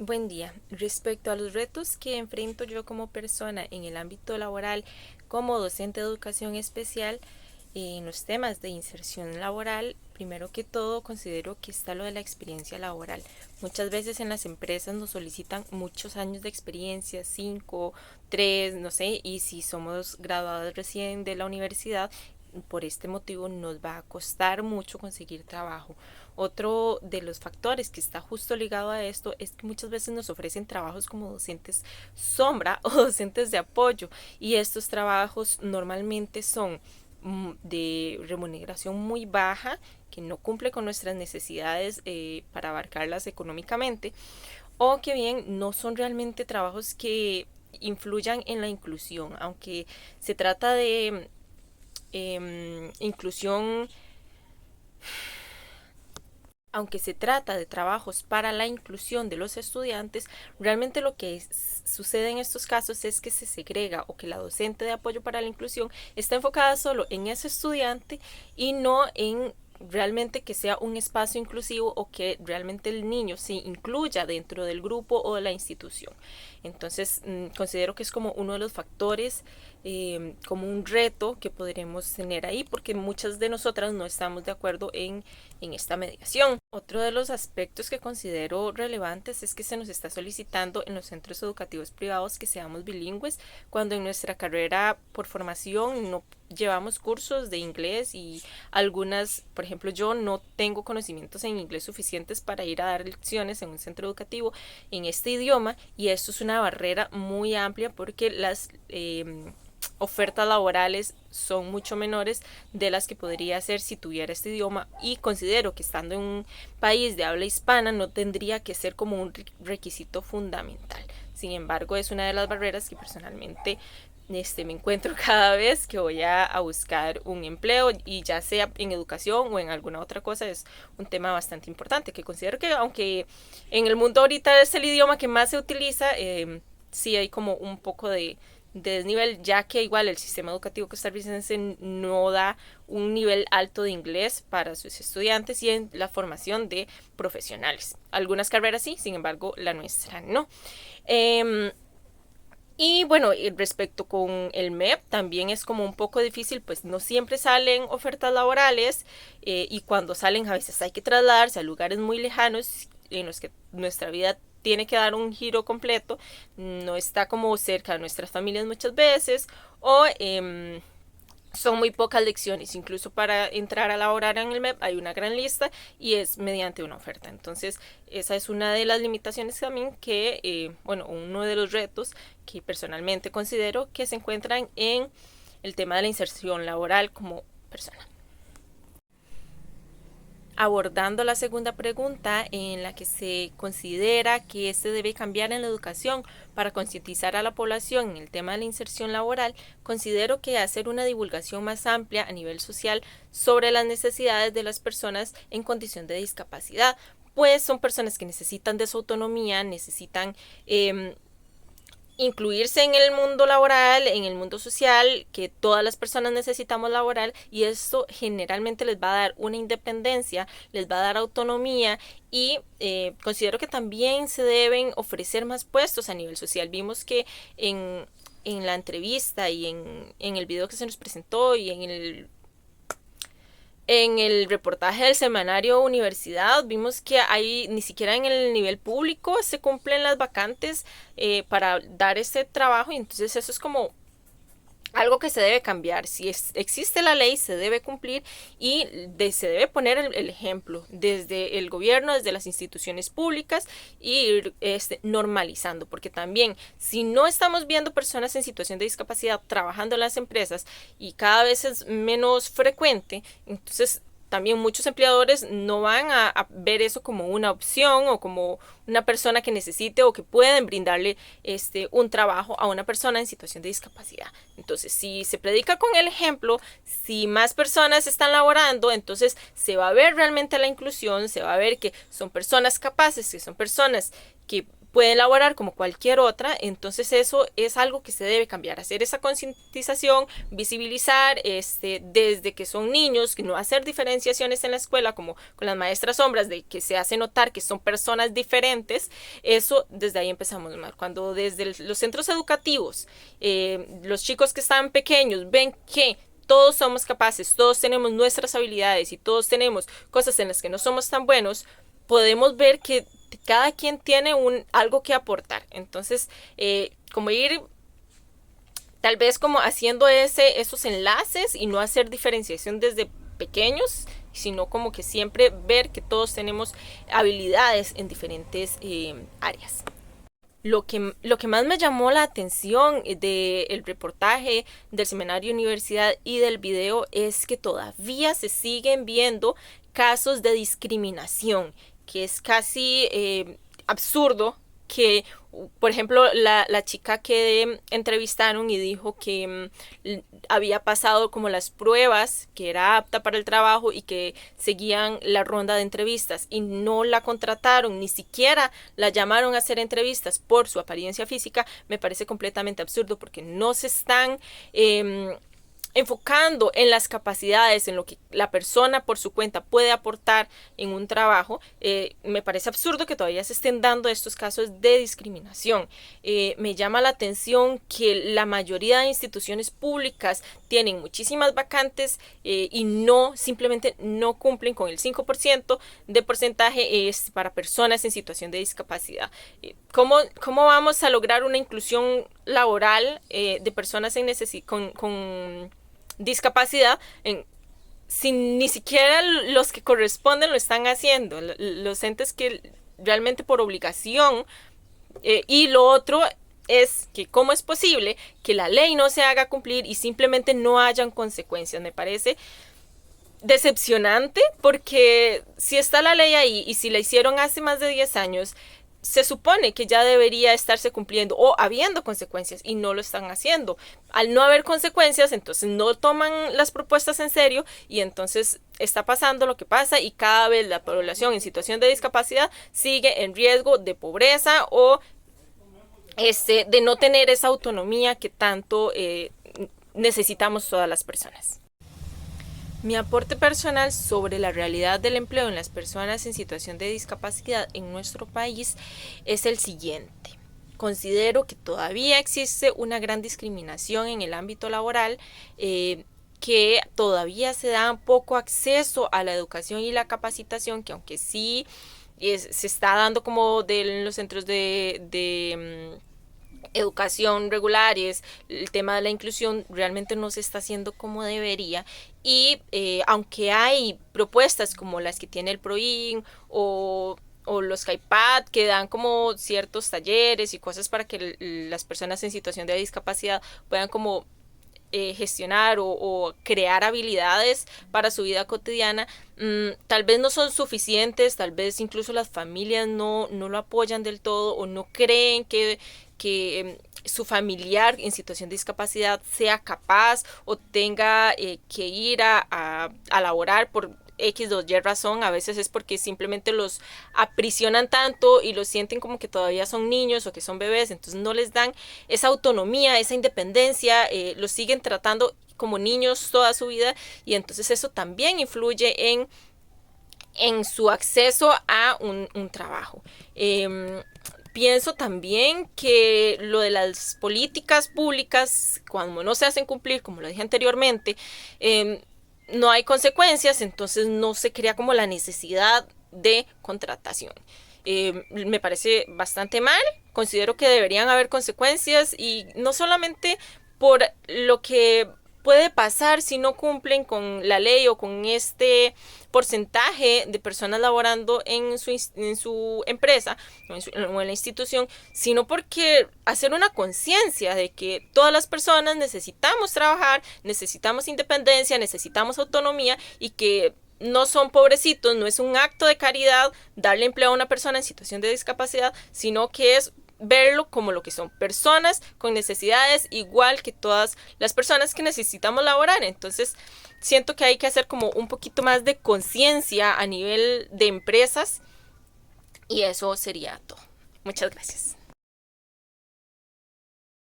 Buen día. Respecto a los retos que enfrento yo como persona en el ámbito laboral como docente de educación especial, en los temas de inserción laboral, primero que todo considero que está lo de la experiencia laboral. Muchas veces en las empresas nos solicitan muchos años de experiencia, 5, 3, no sé, y si somos graduados recién de la universidad, por este motivo nos va a costar mucho conseguir trabajo. Otro de los factores que está justo ligado a esto es que muchas veces nos ofrecen trabajos como docentes sombra o docentes de apoyo, y estos trabajos normalmente son de remuneración muy baja, que no cumple con nuestras necesidades para abarcarlas económicamente, o que bien no son realmente trabajos que influyan en la inclusión, aunque se trata de inclusión. Aunque se trata de trabajos para la inclusión de los estudiantes, realmente lo que sucede en estos casos es que se segrega, o que la docente de apoyo para la inclusión está enfocada solo en ese estudiante y no en realmente que sea un espacio inclusivo, o que realmente el niño se incluya dentro del grupo o de la institución. Entonces, considero que es como uno de los factores, como un reto que podremos tener ahí, porque muchas de nosotras no estamos de acuerdo en esta mediación. Otro de los aspectos que considero relevantes es que se nos está solicitando en los centros educativos privados que seamos bilingües, cuando en nuestra carrera por formación no llevamos cursos de inglés, y algunas, por ejemplo, yo no tengo conocimientos en inglés suficientes para ir a dar lecciones en un centro educativo en este idioma, y esto es una barrera muy amplia porque las ofertas laborales son mucho menores de las que podría hacer si tuviera este idioma, y considero que estando en un país de habla hispana no tendría que ser como un requisito fundamental. Sin embargo, es una de las barreras que personalmente me encuentro cada vez que voy a buscar un empleo, y ya sea en educación o en alguna otra cosa. Es un tema bastante importante que considero que, aunque en el mundo ahorita es el idioma que más se utiliza, sí hay como un poco de desnivel, ya que igual el sistema educativo costarricense no da un nivel alto de inglés para sus estudiantes y en la formación de profesionales. Algunas carreras sí, sin embargo la nuestra no. Y bueno, respecto con el MEP, también es como un poco difícil, pues no siempre salen ofertas laborales, y cuando salen a veces hay que trasladarse a lugares muy lejanos en los que nuestra vida tiene que dar un giro completo, no está como cerca de nuestras familias muchas veces, o son muy pocas lecciones. Incluso para entrar a laborar en el MEP hay una gran lista y es mediante una oferta. Entonces, esa es una de las limitaciones también que, bueno, uno de los retos que personalmente considero que se encuentran en el tema de la inserción laboral como persona. Abordando la segunda pregunta, en la que se considera que se debe cambiar en la educación para concientizar a la población en el tema de la inserción laboral, considero que hacer una divulgación más amplia a nivel social sobre las necesidades de las personas en condición de discapacidad, pues son personas que necesitan de su autonomía, necesitan incluirse en el mundo laboral, en el mundo social, que todas las personas necesitamos laboral, y esto generalmente les va a dar una independencia, les va a dar autonomía, y considero que también se deben ofrecer más puestos a nivel social. Vimos que en la entrevista y en el video que se nos presentó y en el reportaje del semanario Universidad, vimos que hay, ni siquiera en el nivel público se cumplen las vacantes para dar este trabajo, y entonces eso es como algo que se debe cambiar. Si existe la ley, se debe cumplir, y se debe poner el ejemplo desde el gobierno, desde las instituciones públicas, y ir normalizando, porque también si no estamos viendo personas en situación de discapacidad trabajando en las empresas y cada vez es menos frecuente, entonces también muchos empleadores no van a ver eso como una opción o como una persona que necesite o que pueden brindarle un trabajo a una persona en situación de discapacidad. Entonces, si se predica con el ejemplo, si más personas están laborando, entonces se va a ver realmente la inclusión, se va a ver que son personas capaces, que son personas que pueden laborar como cualquier otra. Entonces eso es algo que se debe cambiar, hacer esa concientización, visibilizar desde que son niños, no hacer diferenciaciones en la escuela como con las maestras sombras, de que se hace notar que son personas diferentes. Eso desde ahí empezamos mal. Cuando desde los centros educativos los chicos que están pequeños ven que todos somos capaces, todos tenemos nuestras habilidades y todos tenemos cosas en las que no somos tan buenos, podemos ver que cada quien tiene algo que aportar. Entonces, como ir tal vez como haciendo esos enlaces y no hacer diferenciación desde pequeños, sino como que siempre ver que todos tenemos habilidades en diferentes áreas. Lo que más me llamó la atención del reportaje, del seminario universidad y del video es que todavía se siguen viendo casos de discriminación, que es casi absurdo que, por ejemplo, la chica que entrevistaron y dijo que había pasado como las pruebas, que era apta para el trabajo y que seguían la ronda de entrevistas y no la contrataron, ni siquiera la llamaron a hacer entrevistas por su apariencia física, me parece completamente absurdo porque no se están enfocando en las capacidades, en lo que la persona por su cuenta puede aportar en un trabajo. Me parece absurdo que todavía se estén dando estos casos de discriminación. Me llama la atención que la mayoría de instituciones públicas tienen muchísimas vacantes y simplemente no cumplen con el 5% de porcentaje para personas en situación de discapacidad. ¿Cómo vamos a lograr una inclusión laboral de personas con discapacidad si ni siquiera los que corresponden lo están haciendo, los entes que realmente por obligación? Y lo otro es que cómo es posible que la ley no se haga cumplir y simplemente no hayan consecuencias. Me parece decepcionante porque si está la ley ahí y si la hicieron hace más de 10 años, se supone que ya debería estarse cumpliendo o habiendo consecuencias y no lo están haciendo. Al no haber consecuencias, entonces no toman las propuestas en serio y entonces está pasando lo que pasa y cada vez la población en situación de discapacidad sigue en riesgo de pobreza o de no tener esa autonomía que tanto necesitamos todas las personas. Mi aporte personal sobre la realidad del empleo en las personas en situación de discapacidad en nuestro país es el siguiente. Considero que todavía existe una gran discriminación en el ámbito laboral, que todavía se da poco acceso a la educación y la capacitación, que aunque sí se está dando como en los centros de educación regulares, el tema de la inclusión realmente no se está haciendo como debería y aunque hay propuestas como las que tiene el PROIN o los CAIPAD que dan como ciertos talleres y cosas para que las personas en situación de discapacidad puedan como gestionar o crear habilidades para su vida cotidiana, tal vez no son suficientes, tal vez incluso las familias no lo apoyan del todo o no creen que su familiar en situación de discapacidad sea capaz o tenga que ir a laborar por X o Y razón. A veces es porque simplemente los aprisionan tanto y los sienten como que todavía son niños o que son bebés, entonces no les dan esa autonomía, esa independencia, los siguen tratando como niños toda su vida y entonces eso también influye en su acceso a un trabajo. Pienso también que lo de las políticas públicas, cuando no se hacen cumplir, como lo dije anteriormente, no hay consecuencias, entonces no se crea como la necesidad de contratación. Me parece bastante mal, considero que deberían haber consecuencias y no solamente por lo que puede pasar si no cumplen con la ley o con este porcentaje de personas laborando en su empresa o en la institución, sino porque hacer una conciencia de que todas las personas necesitamos trabajar, necesitamos independencia, necesitamos autonomía y que no son pobrecitos, no es un acto de caridad darle empleo a una persona en situación de discapacidad, sino que es verlo como lo que son, personas con necesidades igual que todas las personas que necesitamos laborar. Entonces siento que hay que hacer como un poquito más de conciencia a nivel de empresas y eso sería todo. Muchas gracias.